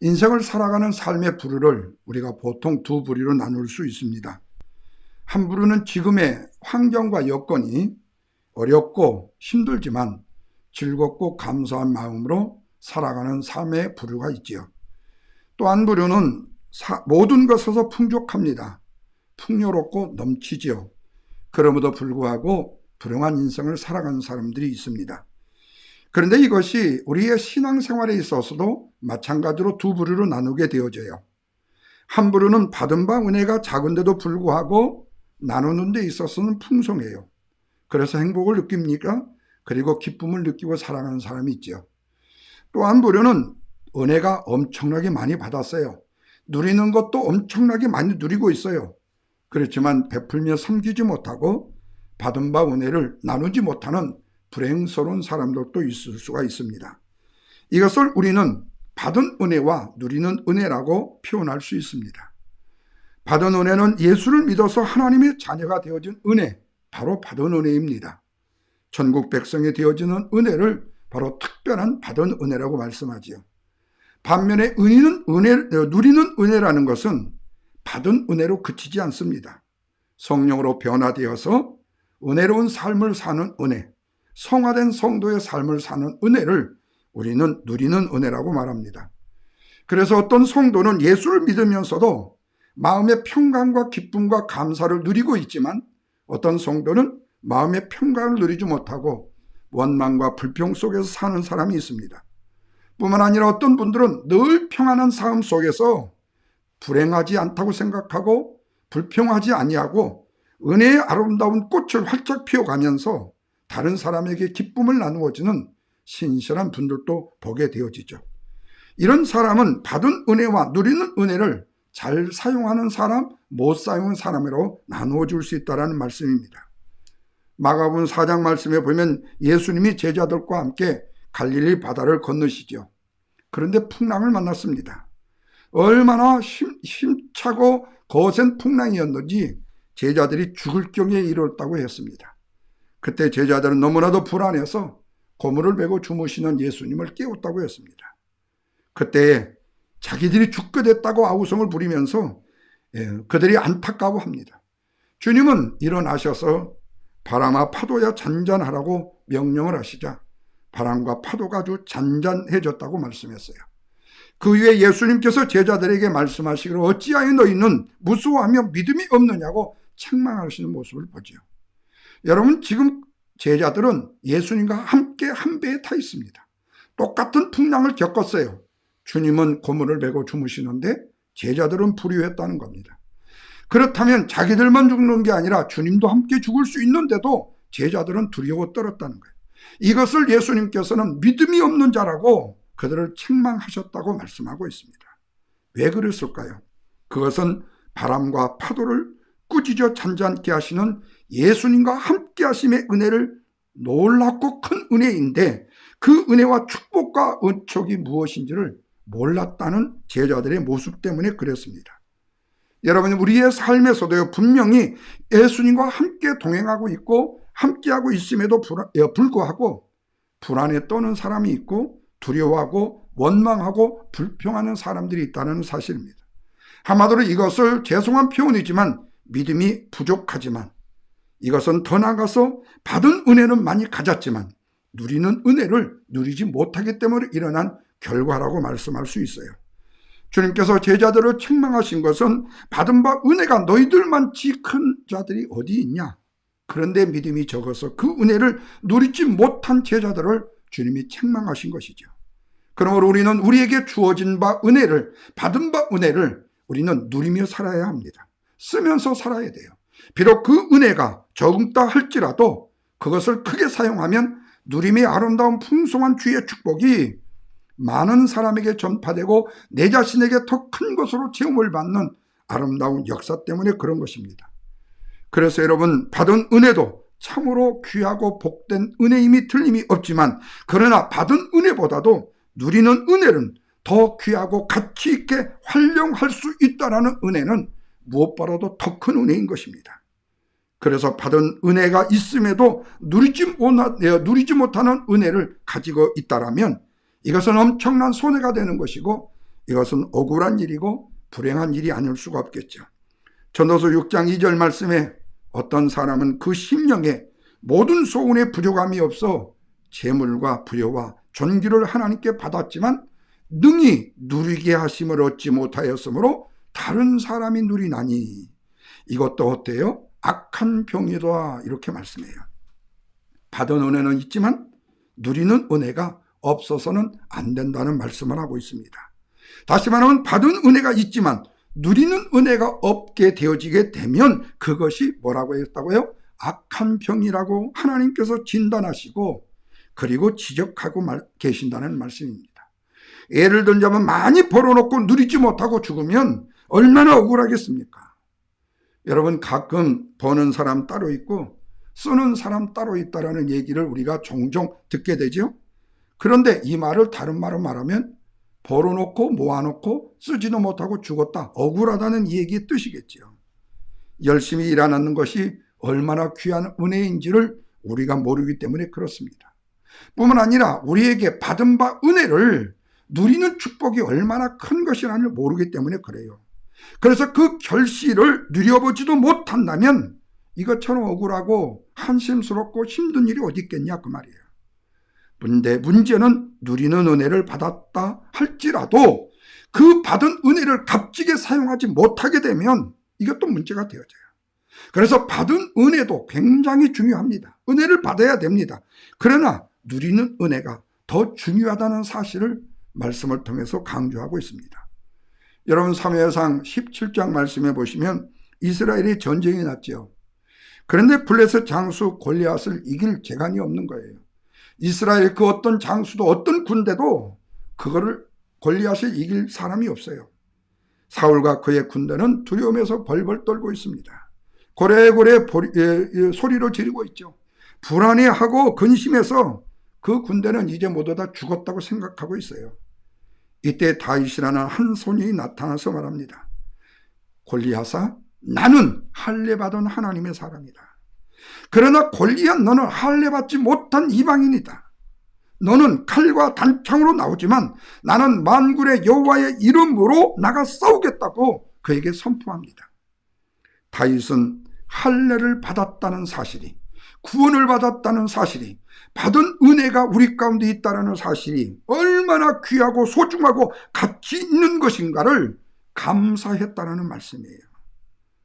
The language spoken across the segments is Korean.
인생을 살아가는 삶의 부류를 우리가 보통 두 부류로 나눌 수 있습니다. 한 부류는 지금의 환경과 여건이 어렵고 힘들지만 즐겁고 감사한 마음으로 살아가는 삶의 부류가 있지요. 또 한 부류는 모든 것에서 풍족합니다. 풍요롭고 넘치지요. 그럼에도 불구하고 불행한 인생을 살아가는 사람들이 있습니다. 그런데 이것이 우리의 신앙생활에 있어서도 마찬가지로 두 부류로 나누게 되어져요. 한 부류는 받은 바 은혜가 작은데도 불구하고 나누는 데 있어서는 풍성해요. 그래서 행복을 느낍니까? 그리고 기쁨을 느끼고 살아가는 사람이 있죠. 또 한 부류는 은혜가 엄청나게 많이 받았어요. 누리는 것도 엄청나게 많이 누리고 있어요. 그렇지만 베풀며 섬기지 못하고 받은 바 은혜를 나누지 못하는 불행스러운 사람들도 있을 수가 있습니다. 이것을 우리는 받은 은혜와 누리는 은혜라고 표현할 수 있습니다. 받은 은혜는 예수를 믿어서 하나님의 자녀가 되어진 은혜, 바로 받은 은혜입니다. 천국 백성이 되어지는 은혜를 바로 특별한 받은 은혜라고 말씀하지요. 반면에 누리는 은혜라는 것은 받은 은혜로 그치지 않습니다. 성령으로 변화되어서 은혜로운 삶을 사는 은혜, 성화된 성도의 삶을 사는 은혜를 우리는 누리는 은혜라고 말합니다. 그래서 어떤 성도는 예수를 믿으면서도 마음의 평강과 기쁨과 감사를 누리고 있지만 어떤 성도는 마음의 평강을 누리지 못하고 원망과 불평 속에서 사는 사람이 있습니다. 뿐만 아니라 어떤 분들은 늘 평안한 삶 속에서 불행하지 않다고 생각하고 불평하지 아니하고 은혜의 아름다운 꽃을 활짝 피워가면서 다른 사람에게 기쁨을 나누어지는 신실한 분들도 보게 되어지죠. 이런 사람은 받은 은혜와 누리는 은혜를 잘 사용하는 사람, 못 사용하는 사람으로 나누어 줄 수 있다는 말씀입니다. 마가복음 4장 말씀에 보면 예수님이 제자들과 함께 갈릴리 바다를 건너시죠. 그런데 풍랑을 만났습니다. 얼마나 힘차고 거센 풍랑이었는지 제자들이 죽을 경에 이르렀다고 했습니다. 그때 제자들은 너무나도 불안해서 고무를 메고 주무시는 예수님을 깨웠다고 했습니다. 그때 자기들이 죽게 됐다고 아우성을 부리면서 그들이 안타까워합니다. 주님은 일어나셔서 바람아 파도야 잔잔하라고 명령을 하시자 바람과 파도가 아주 잔잔해졌다고 말씀했어요. 그 후에 예수님께서 제자들에게 말씀하시기를 어찌하여 너희는 무서워하며 믿음이 없느냐고 책망하시는 모습을 보죠. 여러분, 지금 제자들은 예수님과 함께 한 배에 타 있습니다. 똑같은 풍랑을 겪었어요. 주님은 고무를 메고 주무시는데 제자들은 불의했다는 겁니다. 그렇다면 자기들만 죽는 게 아니라 주님도 함께 죽을 수 있는데도 제자들은 두려워 떨었다는 거예요. 이것을 예수님께서는 믿음이 없는 자라고 그들을 책망하셨다고 말씀하고 있습니다. 왜 그랬을까요? 그것은 바람과 파도를 꾸짖어 잔잔케 하시는 예수님과 함께 하심의 은혜를 놀랍고 큰 은혜인데 그 은혜와 축복과 은총이 무엇인지를 몰랐다는 제자들의 모습 때문에 그랬습니다. 여러분, 우리의 삶에서도 분명히 예수님과 함께 동행하고 있고 함께하고 있음에도 불구하고 불안에 떠는 사람이 있고 두려워하고 원망하고 불평하는 사람들이 있다는 사실입니다. 한마디로 이것을 죄송한 표현이지만 믿음이 부족하지만 이것은 더 나아가서 받은 은혜는 많이 가졌지만 누리는 은혜를 누리지 못하기 때문에 일어난 결과라고 말씀할 수 있어요. 주님께서 제자들을 책망하신 것은 받은 바 은혜가 너희들만치 큰 자들이 어디 있냐? 그런데 믿음이 적어서 그 은혜를 누리지 못한 제자들을 주님이 책망하신 것이죠. 그러므로 우리는 우리에게 주어진 바 은혜를, 받은 바 은혜를 우리는 누리며 살아야 합니다. 쓰면서 살아야 돼요. 비록 그 은혜가 적다 할지라도 그것을 크게 사용하면 누림의 아름다운 풍성한 주의 축복이 많은 사람에게 전파되고 내 자신에게 더 큰 것으로 체험을 받는 아름다운 역사 때문에 그런 것입니다. 그래서 여러분, 받은 은혜도 참으로 귀하고 복된 은혜임이 틀림이 없지만 그러나 받은 은혜보다도 누리는 은혜는 더 귀하고 가치 있게 활용할 수 있다는 은혜는 무엇보다도 더 큰 은혜인 것입니다. 그래서 받은 은혜가 있음에도 누리지 못하는 은혜를 가지고 있다라면 이것은 엄청난 손해가 되는 것이고 이것은 억울한 일이고 불행한 일이 아닐 수가 없겠죠. 전도서 6장 2절 말씀에 어떤 사람은 그 심령에 모든 소원에 부족함이 없어 재물과 부여와 존귀를 하나님께 받았지만 능히 누리게 하심을 얻지 못하였으므로 다른 사람이 누리나니 이것도 어때요? 악한 병이다, 이렇게 말씀해요. 받은 은혜는 있지만 누리는 은혜가 없어서는 안 된다는 말씀을 하고 있습니다. 다시 말하면 받은 은혜가 있지만 누리는 은혜가 없게 되어지게 되면 그것이 뭐라고 했다고요? 악한 병이라고 하나님께서 진단하시고 그리고 지적하고 계신다는 말씀입니다. 예를 들자면 많이 벌어놓고 누리지 못하고 죽으면 얼마나 억울하겠습니까? 여러분, 가끔 버는 사람 따로 있고 쓰는 사람 따로 있다라는 얘기를 우리가 종종 듣게 되죠. 그런데 이 말을 다른 말로 말하면 벌어놓고 모아놓고 쓰지도 못하고 죽었다, 억울하다는 이 얘기의 뜻이겠죠. 열심히 일하는 것이 얼마나 귀한 은혜인지를 우리가 모르기 때문에 그렇습니다. 뿐만 아니라 우리에게 받은 바 은혜를 누리는 축복이 얼마나 큰 것이라는 걸 모르기 때문에 그래요. 그래서 그 결실을 누려보지도 못한다면 이것처럼 억울하고 한심스럽고 힘든 일이 어디 있겠냐, 그 말이에요. 근데 문제는 누리는 은혜를 받았다 할지라도 그 받은 은혜를 값지게 사용하지 못하게 되면 이것도 문제가 되어져요. 그래서 받은 은혜도 굉장히 중요합니다. 은혜를 받아야 됩니다. 그러나 누리는 은혜가 더 중요하다는 사실을 말씀을 통해서 강조하고 있습니다. 여러분, 사무엘상 17장 말씀해 보시면 이스라엘이 전쟁이 났죠. 그런데 블레셋 장수 골리앗을 이길 재간이 없는 거예요. 이스라엘 그 어떤 장수도 어떤 군대도 그거를 골리앗을 이길 사람이 없어요. 사울과 그의 군대는 두려움에서 벌벌 떨고 있습니다. 고래고래 소리로 지르고 있죠. 불안해하고 근심해서 그 군대는 이제 모두 다 죽었다고 생각하고 있어요. 이때 다윗이라는 한 소년이 나타나서 말합니다. 골리앗아, 나는 할례받은 하나님의 사람이다. 그러나 골리앗, 너는 할례받지 못한 이방인이다. 너는 칼과 단창으로 나오지만 나는 만군의 여호와의 이름으로 나가 싸우겠다고 그에게 선포합니다. 다윗은 할례를 받았다는 사실이, 구원을 받았다는 사실이, 받은 은혜가 우리 가운데 있다는 사실이 얼마나 귀하고 소중하고 가치 있는 것인가를 감사했다는 말씀이에요.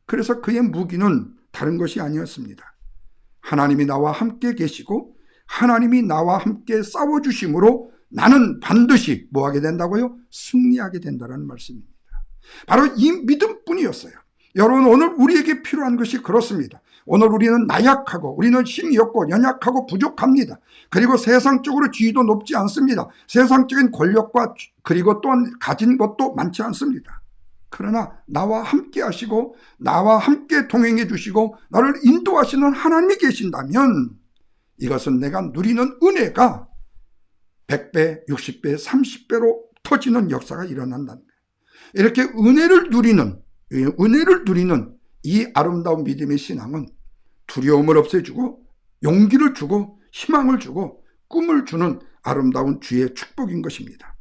그래서 그의 무기는 다른 것이 아니었습니다. 하나님이 나와 함께 계시고 하나님이 나와 함께 싸워주심으로 나는 반드시 뭐하게 된다고요? 승리하게 된다는 말씀입니다. 바로 이 믿음뿐이었어요. 여러분, 오늘 우리에게 필요한 것이 그렇습니다. 오늘 우리는 나약하고 우리는 힘이 없고 연약하고 부족합니다. 그리고 세상적으로 지위도 높지 않습니다. 세상적인 권력과 그리고 또한 가진 것도 많지 않습니다. 그러나 나와 함께 하시고 나와 함께 동행해 주시고 나를 인도하시는 하나님이 계신다면 이것은 내가 누리는 은혜가 100배, 60배, 30배로 터지는 역사가 일어난다는 거예요. 이렇게 은혜를 누리는 이 아름다운 믿음의 신앙은 두려움을 없애주고 용기를 주고 희망을 주고 꿈을 주는 아름다운 주의 축복인 것입니다.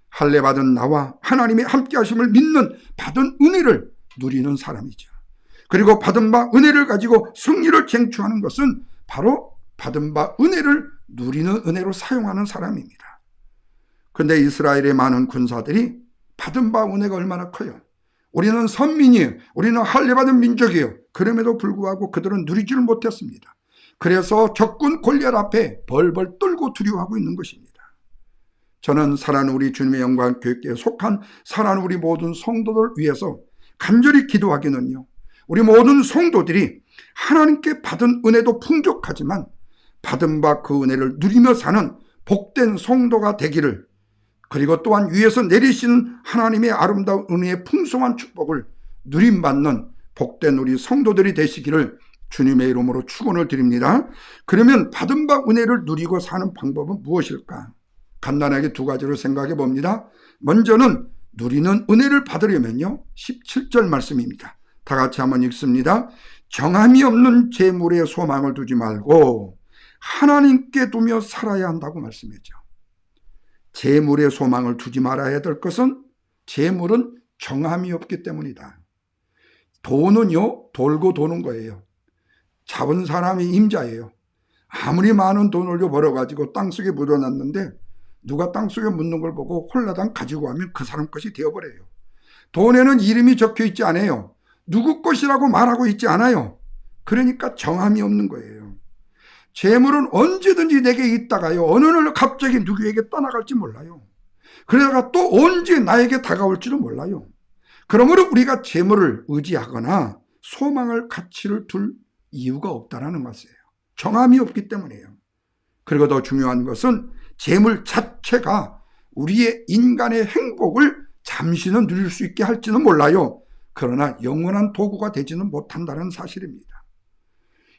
할례받은 나와 하나님의 함께 하심을 믿는 받은 은혜를 누리는 사람이죠. 그리고 받은 바 은혜를 가지고 승리를 쟁취하는 것은 바로 받은 바 은혜를 누리는 은혜로 사용하는 사람입니다. 그런데 이스라엘의 많은 군사들이 받은 바 은혜가 얼마나 커요. 우리는 선민이에요. 우리는 할례받은 민족이에요. 그럼에도 불구하고 그들은 누리지를 못했습니다. 그래서 적군 골리앗 앞에 벌벌 떨고 두려워하고 있는 것입니다. 저는 사랑하는 우리 주님의 영광 교회에 속한 사랑하는 우리 모든 성도들 위해서 간절히 기도하기는요, 우리 모든 성도들이 하나님께 받은 은혜도 풍족하지만 받은 바 그 은혜를 누리며 사는 복된 성도가 되기를, 그리고 또한 위에서 내리시는 하나님의 아름다운 은혜의 풍성한 축복을 누림받는 복된 우리 성도들이 되시기를 주님의 이름으로 축원을 드립니다. 그러면 받은 바 은혜를 누리고 사는 방법은 무엇일까? 간단하게 두 가지로 생각해 봅니다. 먼저는 누리는 은혜를 받으려면요, 17절 말씀입니다. 다 같이 한번 읽습니다. 정함이 없는 재물에 소망을 두지 말고 하나님께 두며 살아야 한다고 말씀했죠. 재물에 소망을 두지 말아야 될 것은 재물은 정함이 없기 때문이다. 돈은요, 돌고 도는 거예요. 잡은 사람이 임자예요. 아무리 많은 돈을 벌어가지고 땅속에 묻어놨는데 누가 땅속에 묻는 걸 보고 홀라당 가지고 가면 그 사람 것이 되어버려요. 돈에는 이름이 적혀 있지 않아요. 누구 것이라고 말하고 있지 않아요. 그러니까 정함이 없는 거예요. 재물은 언제든지 내게 있다가요, 어느 날 갑자기 누구에게 떠나갈지 몰라요. 그러다가 또 언제 나에게 다가올지도 몰라요. 그러므로 우리가 재물을 의지하거나 소망을 가치를 둘 이유가 없다는 것이에요. 정함이 없기 때문이에요. 그리고 더 중요한 것은 재물 자체가 우리의 인간의 행복을 잠시는 누릴 수 있게 할지는 몰라요. 그러나 영원한 도구가 되지는 못한다는 사실입니다.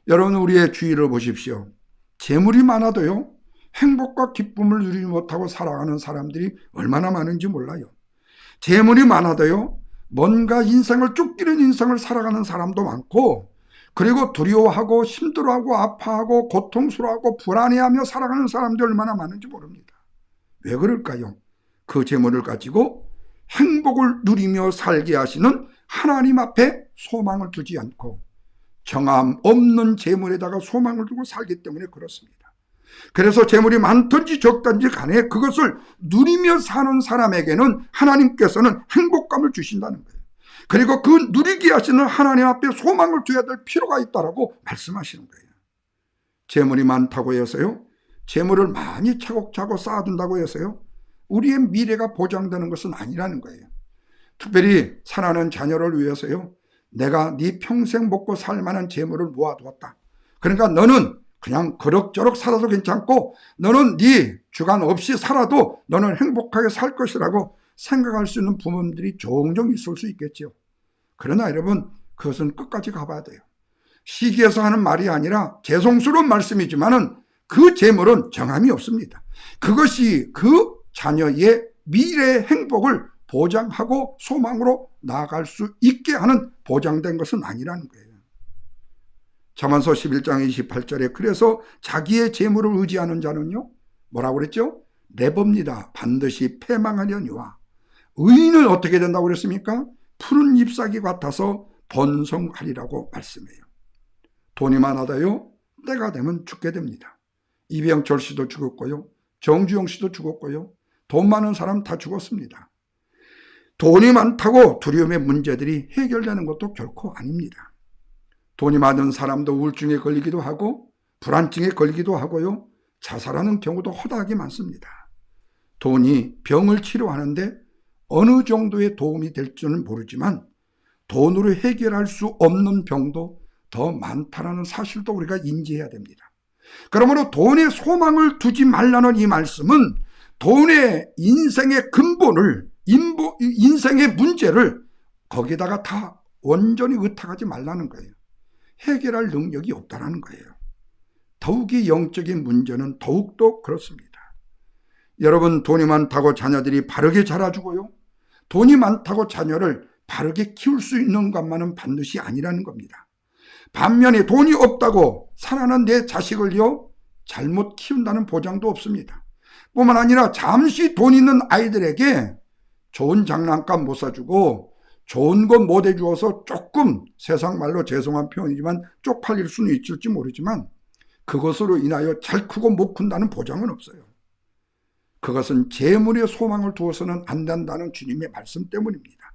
여러분, 우리의 주위를 보십시오. 재물이 많아도요, 행복과 기쁨을 누리지 못하고 살아가는 사람들이 얼마나 많은지 몰라요. 재물이 많아도요, 뭔가 인생을 쫓기는 인생을 살아가는 사람도 많고, 그리고 두려워하고 힘들어하고 아파하고 고통스러워하고 불안해하며 살아가는 사람들이 얼마나 많은지 모릅니다. 왜 그럴까요? 그 재물을 가지고 행복을 누리며 살게 하시는 하나님 앞에 소망을 두지 않고 정함 없는 재물에다가 소망을 두고 살기 때문에 그렇습니다. 그래서 재물이 많든지 적든지 간에 그것을 누리며 사는 사람에게는 하나님께서는 행복감을 주신다는 거예요. 그리고 그 누리게 하시는 하나님 앞에 소망을 둬야 될 필요가 있다라고 말씀하시는 거예요. 재물이 많다고 해서요, 재물을 많이 차곡차곡 쌓아둔다고 해서요, 우리의 미래가 보장되는 것은 아니라는 거예요. 특별히 사랑하는 자녀를 위해서요, 내가 네 평생 먹고 살 만한 재물을 모아두었다. 그러니까 너는 그냥 그럭저럭 살아도 괜찮고 너는 네 주관 없이 살아도 너는 행복하게 살 것이라고 생각할 수 있는 부모님들이 종종 있을 수 있겠죠. 그러나 여러분, 그것은 끝까지 가봐야 돼요. 시기에서 하는 말이 아니라 죄송스러운 말씀이지만은 그 재물은 정함이 없습니다. 그것이 그 자녀의 미래의 행복을 보장하고 소망으로 나아갈 수 있게 하는 보장된 것은 아니라는 거예요. 잠언서 11장 28절에 그래서 자기의 재물을 의지하는 자는요, 뭐라고 그랬죠? 내봅니다. 반드시 패망하려니와. 의인은 어떻게 된다고 그랬습니까? 푸른 잎사귀 같아서 번성하리라고 말씀해요. 돈이 많아도요, 때가 되면 죽게 됩니다. 이병철 씨도 죽었고요, 정주영 씨도 죽었고요, 돈 많은 사람 다 죽었습니다. 돈이 많다고 두려움의 문제들이 해결되는 것도 결코 아닙니다. 돈이 많은 사람도 우울증에 걸리기도 하고 불안증에 걸리기도 하고요, 자살하는 경우도 허다하게 많습니다. 돈이 병을 치료하는데 어느 정도의 도움이 될지는 모르지만 돈으로 해결할 수 없는 병도 더 많다는 사실도 우리가 인지해야 됩니다. 그러므로 돈에 소망을 두지 말라는 이 말씀은 돈의 인생의 근본을, 인생의 문제를 거기다가 다 온전히 의탁하지 말라는 거예요. 해결할 능력이 없다는 거예요. 더욱이 영적인 문제는 더욱더 그렇습니다. 여러분, 돈이 많다고 자녀들이 바르게 자라주고요, 돈이 많다고 자녀를 바르게 키울 수 있는 것만은 반드시 아니라는 겁니다. 반면에 돈이 없다고 살아난 내 자식을요, 잘못 키운다는 보장도 없습니다. 뿐만 아니라 잠시 돈 있는 아이들에게 좋은 장난감 못 사주고 좋은 것 못 해주어서 조금, 세상 말로 죄송한 표현이지만 쪽팔릴 수는 있을지 모르지만 그것으로 인하여 잘 크고 못 큰다는 보장은 없어요. 그것은 재물에 소망을 두어서는 안 된다는 주님의 말씀 때문입니다.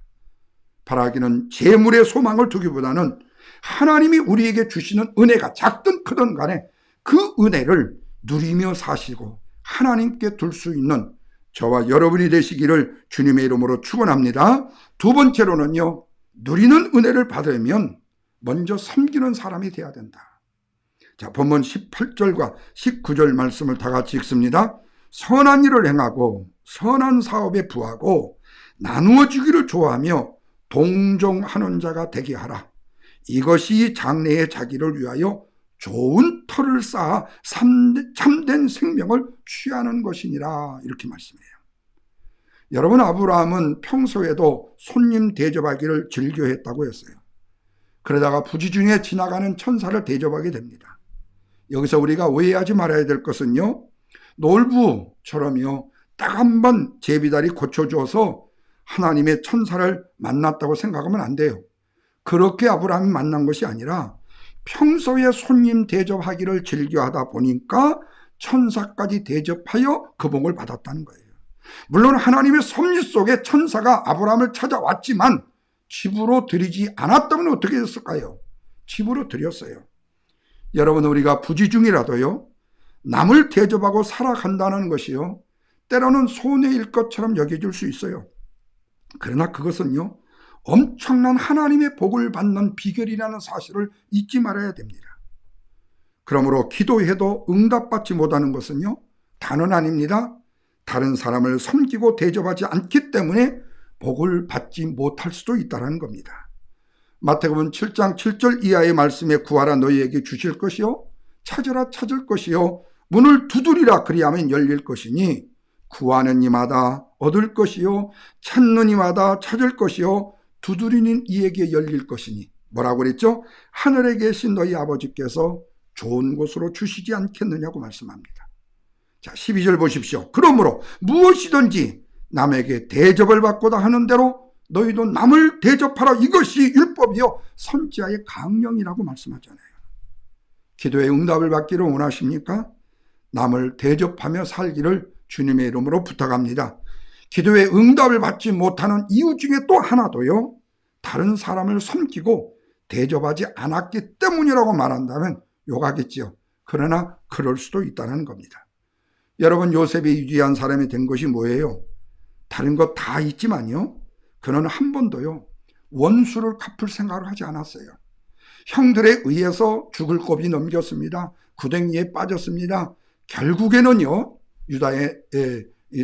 바라기는 재물에 소망을 두기보다는 하나님이 우리에게 주시는 은혜가 작든 크든 간에 그 은혜를 누리며 사시고 하나님께 둘 수 있는 저와 여러분이 되시기를 주님의 이름으로 축원합니다. 두 번째로는요, 누리는 은혜를 받으면 먼저 섬기는 사람이 돼야 된다. 자, 본문 18절과 19절 말씀을 다 같이 읽습니다. 선한 일을 행하고 선한 사업에 부하고 나누어 주기를 좋아하며 동정하는 자가 되게 하라. 이것이 장래의 자기를 위하여 좋은 터를 쌓아 참된 생명을 취하는 것이니라. 이렇게 말씀해요. 여러분, 아브라함은 평소에도 손님 대접하기를 즐겨했다고 했어요. 그러다가 부지중에 지나가는 천사를 대접하게 됩니다. 여기서 우리가 오해하지 말아야 될 것은요, 놀부처럼요, 딱 한 번 제비다리 고쳐줘서 하나님의 천사를 만났다고 생각하면 안 돼요. 그렇게 아브라함이 만난 것이 아니라 평소에 손님 대접하기를 즐겨하다 보니까 천사까지 대접하여 그 복을 받았다는 거예요. 물론 하나님의 섭리 속에 천사가 아브라함을 찾아왔지만 집으로 들이지 않았다면 어떻게 됐을까요? 집으로 들였어요. 여러분, 우리가 부지 중이라도요, 남을 대접하고 살아간다는 것이요, 때로는 손해일 것처럼 여겨질 수 있어요. 그러나 그것은요, 엄청난 하나님의 복을 받는 비결이라는 사실을 잊지 말아야 됩니다. 그러므로 기도해도 응답받지 못하는 것은요, 다는 아닙니다. 다른 사람을 섬기고 대접하지 않기 때문에 복을 받지 못할 수도 있다는 겁니다. 마태복음 7장 7절 이하의 말씀에 구하라 너희에게 주실 것이요 찾으라 찾을 것이요 문을 두드리라 그리하면 열릴 것이니 구하는 이마다 얻을 것이요 찾는 이마다 찾을 것이요 두드리는 이에게 열릴 것이니 뭐라고 그랬죠? 하늘에 계신 너희 아버지께서 좋은 곳으로 주시지 않겠느냐고 말씀합니다. 자, 12절 보십시오. 그러므로 무엇이든지 남에게 대접을 받고자 하는 대로 너희도 남을 대접하라. 이것이 율법이요 선지자의 강령이라고 말씀하잖아요. 기도의 응답을 받기를 원하십니까? 남을 대접하며 살기를 주님의 이름으로 부탁합니다. 기도의 응답을 받지 못하는 이유 중에 또 하나도요, 다른 사람을 섬기고 대접하지 않았기 때문이라고 말한다면 욕하겠지요. 그러나 그럴 수도 있다는 겁니다. 여러분, 요셉이 유지한 사람이 된 것이 뭐예요? 다른 것 다 있지만요, 그는 한 번도요 원수를 갚을 생각을 하지 않았어요. 형들에 의해서 죽을 고비 넘겼습니다. 구덩이에 빠졌습니다. 결국에는요 유다의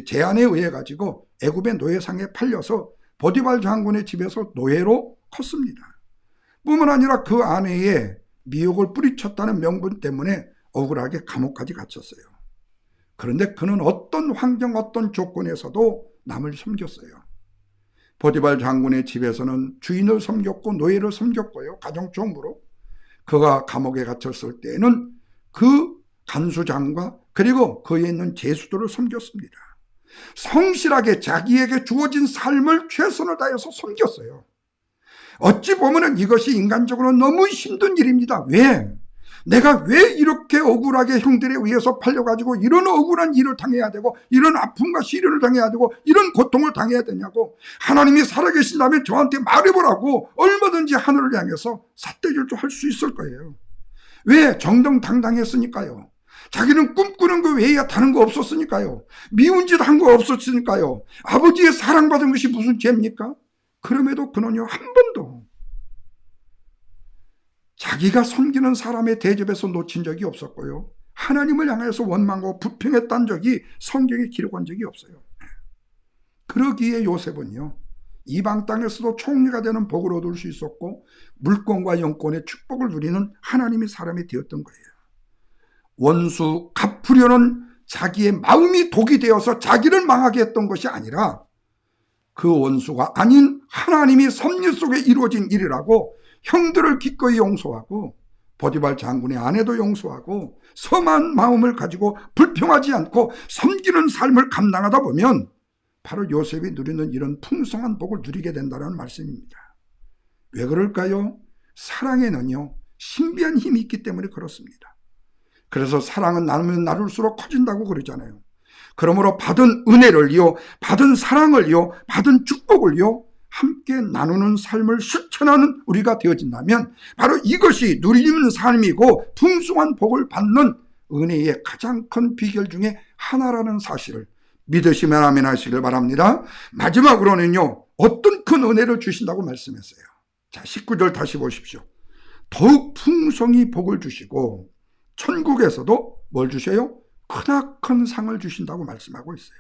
제안에 의해 가지고 애굽의 노예상에 팔려서 보디발 장군의 집에서 노예로 컸습니다. 뿐만 아니라 그 아내의 미혹을 뿌리쳤다는 명분 때문에 억울하게 감옥까지 갇혔어요. 그런데 그는 어떤 환경, 어떤 조건에서도 남을 섬겼어요. 보디발 장군의 집에서는 주인을 섬겼고 노예를 섬겼고요, 가정총무로. 그가 감옥에 갇혔을 때에는 그 간수장과 그리고 그에 있는 제수들을 섬겼습니다. 성실하게 자기에게 주어진 삶을 최선을 다해서 섬겼어요. 어찌 보면 이것이 인간적으로 너무 힘든 일입니다. 왜? 내가 왜 이렇게 억울하게 형들에 의해서 팔려가지고 이런 억울한 일을 당해야 되고 이런 아픔과 시련을 당해야 되고 이런 고통을 당해야 되냐고. 하나님이 살아계신다면 저한테 말해보라고 얼마든지 하늘을 향해서 삿대질도 할 수 있을 거예요. 왜? 정정당당했으니까요. 자기는 꿈꾸는 거 외에 다른 거 없었으니까요. 미운 짓 한 거 없었으니까요. 아버지의 사랑받은 것이 무슨 죄입니까? 그럼에도 그는요 한 번도 자기가 섬기는 사람의 대접에서 놓친 적이 없었고요, 하나님을 향해서 원망하고 불평했던 적이 성경에 기록한 적이 없어요. 그러기에 요셉은요 이방 땅에서도 총리가 되는 복을 얻을 수 있었고 물권과 영권의 축복을 누리는 하나님의 사람이 되었던 거예요. 원수 갚으려는 자기의 마음이 독이 되어서 자기를 망하게 했던 것이 아니라 그 원수가 아닌 하나님이 섭리 속에 이루어진 일이라고 형들을 기꺼이 용서하고 보디발 장군의 아내도 용서하고 선한 마음을 가지고 불평하지 않고 섬기는 삶을 감당하다 보면 바로 요셉이 누리는 이런 풍성한 복을 누리게 된다는 말씀입니다. 왜 그럴까요? 사랑에는요 신비한 힘이 있기 때문에 그렇습니다. 그래서 사랑은 나누면 나눌수록 커진다고 그러잖아요. 그러므로 받은 은혜를요, 받은 사랑을요, 받은 축복을요 함께 나누는 삶을 실천하는 우리가 되어진다면 바로 이것이 누리는 삶이고 풍성한 복을 받는 은혜의 가장 큰 비결 중에 하나라는 사실을 믿으시면 아멘 하시길 바랍니다. 마지막으로는요 어떤 큰 은혜를 주신다고 말씀했어요. 자, 19절 다시 보십시오. 더욱 풍성히 복을 주시고 천국에서도 뭘 주셔요? 크나큰 상을 주신다고 말씀하고 있어요.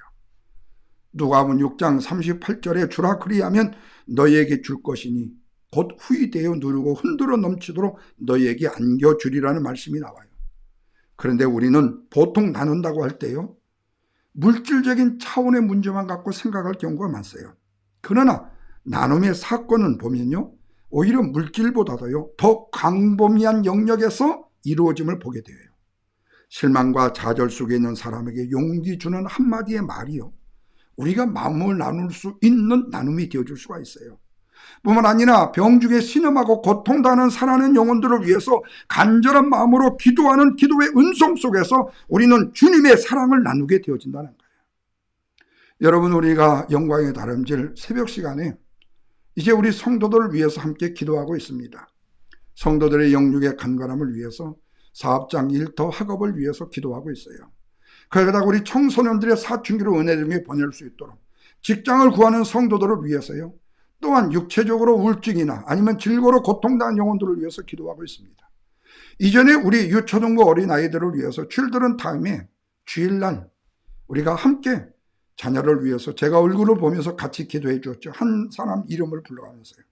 누가복음 6장 38절에 주라 그리하면 너희에게 줄 것이니 곧 후이되어 누르고 흔들어 넘치도록 너희에게 안겨주리라는 말씀이 나와요. 그런데 우리는 보통 나눈다고 할 때요 물질적인 차원의 문제만 갖고 생각할 경우가 많아요. 그러나 나눔의 사건은 보면요 오히려 물질보다도요 더 광범위한 영역에서 이루어짐을 보게 돼요. 실망과 좌절 속에 있는 사람에게 용기 주는 한마디의 말이요 우리가 마음을 나눌 수 있는 나눔이 되어줄 수가 있어요. 뿐만 아니라 병중에 신음하고 고통당하는 살아있는 영혼들을 위해서 간절한 마음으로 기도하는 기도의 은총 속에서 우리는 주님의 사랑을 나누게 되어진다는 거예요. 여러분, 우리가 영광의 다름질 새벽 시간에 이제 우리 성도들을 위해서 함께 기도하고 있습니다. 성도들의 영육의 간절함을 위해서 사업장 일터 학업을 위해서 기도하고 있어요. 그러다가 우리 청소년들의 사춘기로 은혜 중에 보낼 수 있도록 직장을 구하는 성도들을 위해서요. 또한 육체적으로 우울증이나 아니면 질고로 고통당한 영혼들을 위해서 기도하고 있습니다. 이전에 우리 유초등부 어린아이들을 위해서 칠드런 타임에 주일날 우리가 함께 자녀를 위해서 제가 얼굴을 보면서 같이 기도해 주었죠. 한 사람 이름을 불러가면서요.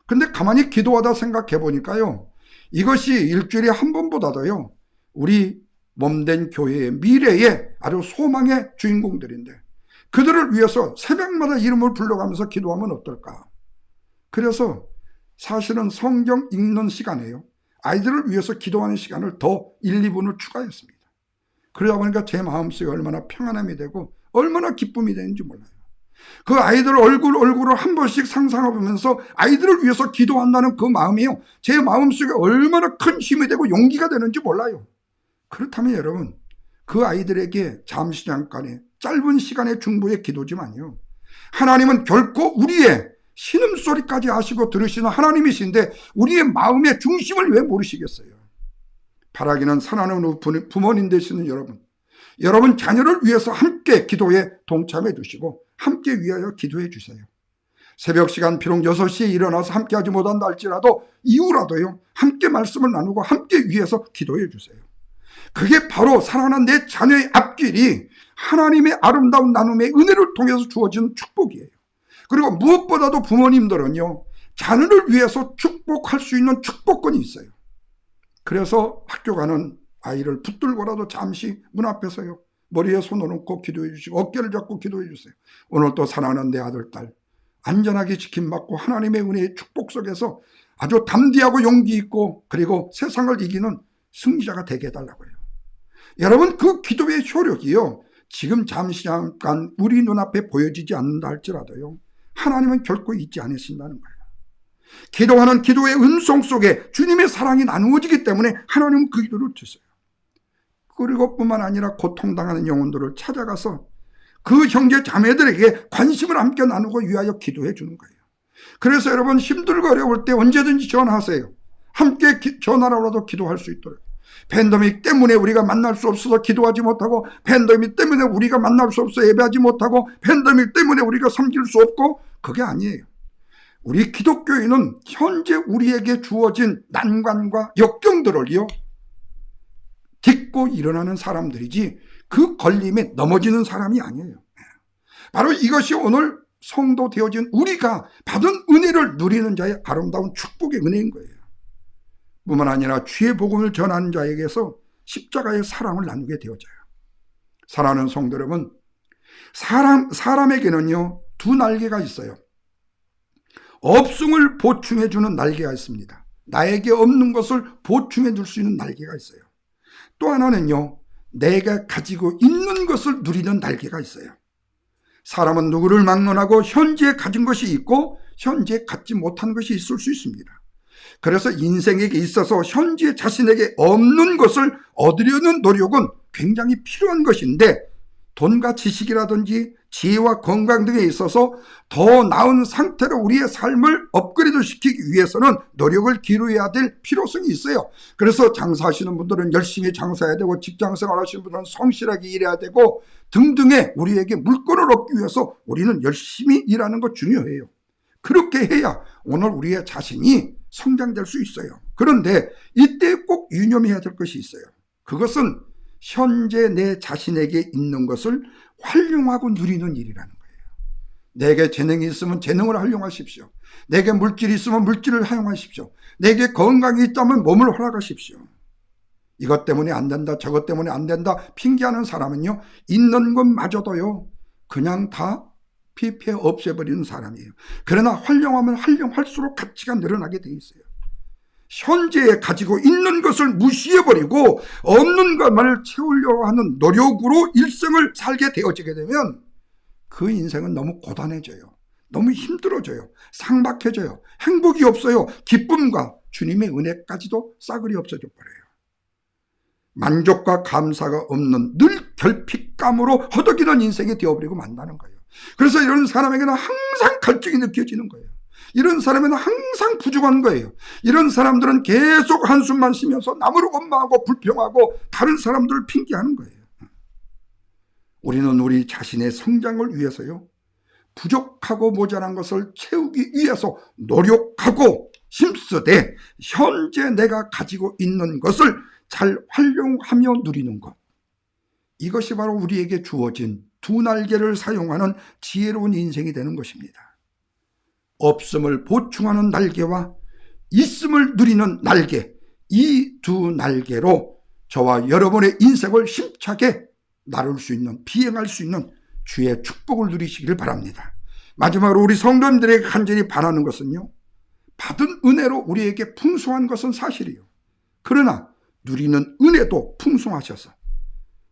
근데 가만히 기도하다 생각해 보니까요. 이것이 일주일에 한 번보다도요. 우리 몸된 교회의 미래의 아주 소망의 주인공들인데 그들을 위해서 새벽마다 이름을 불러가면서 기도하면 어떨까? 그래서 사실은 성경 읽는 시간에요. 아이들을 위해서 기도하는 시간을 더 1, 2분을 추가했습니다. 그러다 보니까 제 마음속에 얼마나 평안함이 되고 얼마나 기쁨이 되는지 몰라요. 그 아이들 얼굴을 한 번씩 상상해보면서 아이들을 위해서 기도한다는 그 마음이요. 제 마음속에 얼마나 큰 힘이 되고 용기가 되는지 몰라요. 그렇다면 여러분, 그 아이들에게 잠시 잠깐의 짧은 시간의 중보의 기도지만요. 하나님은 결코 우리의 신음소리까지 아시고 들으시는 하나님이신데 우리의 마음의 중심을 왜 모르시겠어요? 바라기는 사랑하는 부모님 되시는 여러분 자녀를 위해서 함께 기도에 동참해 주시고 함께 위하여 기도해 주세요. 새벽 시간 비록 6시에 일어나서 함께 하지 못한다 할지라도 이후라도요. 함께 말씀을 나누고 함께 위해서 기도해 주세요. 그게 바로 사랑하는 내 자녀의 앞길이 하나님의 아름다운 나눔의 은혜를 통해서 주어진 축복이에요. 그리고 무엇보다도 부모님들은요. 자녀를 위해서 축복할 수 있는 축복권이 있어요. 그래서 학교 가는 아이를 붙들고라도 잠시 문 앞에서요. 머리에 손을 얹고 기도해 주시고 어깨를 잡고 기도해 주세요. 오늘 또 사랑하는 내 아들, 딸 안전하게 지킴받고 하나님의 은혜의 축복 속에서 아주 담대하고 용기 있고 그리고 세상을 이기는 승리자가 되게 해달라고 해요. 여러분, 그 기도의 효력이요. 지금 잠시 잠깐 우리 눈앞에 보여지지 않는다 할지라도요. 하나님은 결코 잊지 않으신다는 거예요. 기도하는 기도의 은총 속에 주님의 사랑이 나누어지기 때문에 하나님은 그 기도를 드세요. 그리고 뿐만 아니라 고통당하는 영혼들을 찾아가서 그 형제 자매들에게 관심을 함께 나누고 위하여 기도해 주는 거예요. 그래서 여러분 힘들고 어려울 때 언제든지 전화하세요. 함께 전화로라도 기도할 수 있도록. 팬데믹 때문에 우리가 만날 수 없어서 기도하지 못하고 팬데믹 때문에 우리가 만날 수 없어서 예배하지 못하고 팬데믹 때문에 우리가 섬길 수 없고 그게 아니에요. 우리 기독교인은 현재 우리에게 주어진 난관과 역경들을요 딛고 일어나는 사람들이지 그 걸림에 넘어지는 사람이 아니에요. 바로 이것이 오늘 성도 되어진 우리가 받은 은혜를 누리는 자의 아름다운 축복의 은혜인 거예요. 뿐만 아니라 주의 복음을 전하는 자에게서 십자가의 사랑을 나누게 되어져요. 사랑하는 성도 여러분, 사람에게는요 두 날개가 있어요. 없음을 보충해 주는 날개가 있습니다. 나에게 없는 것을 보충해 줄 수 있는 날개가 있어요. 또 하나는요 내가 가지고 있는 것을 누리는 날개가 있어요. 사람은 누구를 막론하고 현재 가진 것이 있고 현재 갖지 못한 것이 있을 수 있습니다. 그래서 인생에게 있어서 현재 자신에게 없는 것을 얻으려는 노력은 굉장히 필요한 것인데 돈과 지식이라든지 지혜와 건강 등에 있어서 더 나은 상태로 우리의 삶을 업그레이드 시키기 위해서는 노력을 기울여야 될 필요성이 있어요. 그래서 장사하시는 분들은 열심히 장사해야 되고 직장생활 하시는 분들은 성실하게 일해야 되고 등등의 우리에게 물건을 얻기 위해서 우리는 열심히 일하는 거 중요해요. 그렇게 해야 오늘 우리의 자신이 성장될 수 있어요. 그런데 이때 꼭 유념해야 될 것이 있어요. 그것은 현재 내 자신에게 있는 것을 활용하고 누리는 일이라는 거예요. 내게 재능이 있으면 재능을 활용하십시오. 내게 물질이 있으면 물질을 활용하십시오. 내게 건강이 있다면 몸을 허락하십시오. 이것 때문에 안 된다, 저것 때문에 안 된다 핑계하는 사람은요 있는 것마저도요 그냥 다 피폐 없애버리는 사람이에요. 그러나 활용하면 활용할수록 가치가 늘어나게 돼 있어요. 현재에 가지고 있는 것을 무시해버리고 없는 것만을 채우려고 하는 노력으로 일생을 살게 되어지게 되면 그 인생은 너무 고단해져요. 너무 힘들어져요. 삭막해져요. 행복이 없어요. 기쁨과 주님의 은혜까지도 싸그리 없어져 버려요. 만족과 감사가 없는 늘 결핍감으로 허덕이는 인생이 되어버리고 만다는 거예요. 그래서 이런 사람에게는 항상 갈증이 느껴지는 거예요. 이런 사람에는 항상 부족한 거예요. 이런 사람들은 계속 한숨만 쉬면서 남을 원망하고 불평하고 다른 사람들을 핑계하는 거예요. 우리는 우리 자신의 성장을 위해서요, 부족하고 모자란 것을 채우기 위해서 노력하고 힘쓰되 현재 내가 가지고 있는 것을 잘 활용하며 누리는 것, 이것이 바로 우리에게 주어진 두 날개를 사용하는 지혜로운 인생이 되는 것입니다. 없음을 보충하는 날개와 있음을 누리는 날개, 이 두 날개로 저와 여러분의 인생을 힘차게 나눌 수 있는, 비행할 수 있는 주의 축복을 누리시기를 바랍니다. 마지막으로 우리 성도님들에게 간절히 바라는 것은요, 받은 은혜로 우리에게 풍성한 것은 사실이요, 그러나 누리는 은혜도 풍성하셔서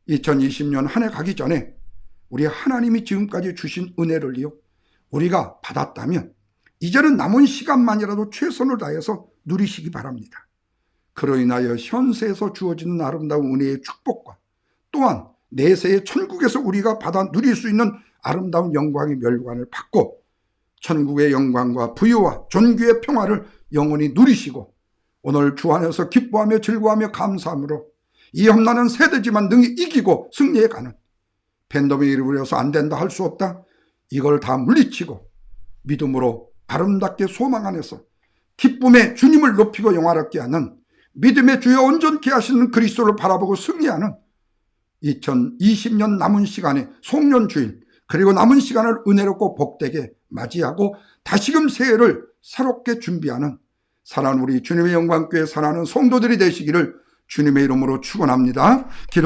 2020년 한 해 가기 전에 우리 하나님이 지금까지 주신 은혜를요, 우리가 받았다면 이제는 남은 시간만이라도 최선을 다해서 누리시기 바랍니다. 그로 인하여 현세에서 주어지는 아름다운 은혜의 축복과 또한 내세의 천국에서 우리가 받아 누릴 수 있는 아름다운 영광의 멸관을 받고 천국의 영광과 부유와 존귀의 평화를 영원히 누리시고 오늘 주 안에서 기뻐하며 즐거워하며 감사함으로 이 험난한 세대지만 능히 이기고 승리해 가는, 팬덤에 이르려서 안 된다, 할 수 없다, 이걸 다 물리치고 믿음으로 아름답게 소망 안에서 기쁨의 주님을 높이고 영화롭게 하는 믿음의 주여 온전케 하시는 그리스도를 바라보고 승리하는 2020년 남은 시간에 송년주일, 그리고 남은 시간을 은혜롭고 복되게 맞이하고 다시금 새해를 새롭게 준비하는 사랑하는 우리 주님의 영광교회 사랑하는 성도들이 되시기를 주님의 이름으로 축원합니다. 기도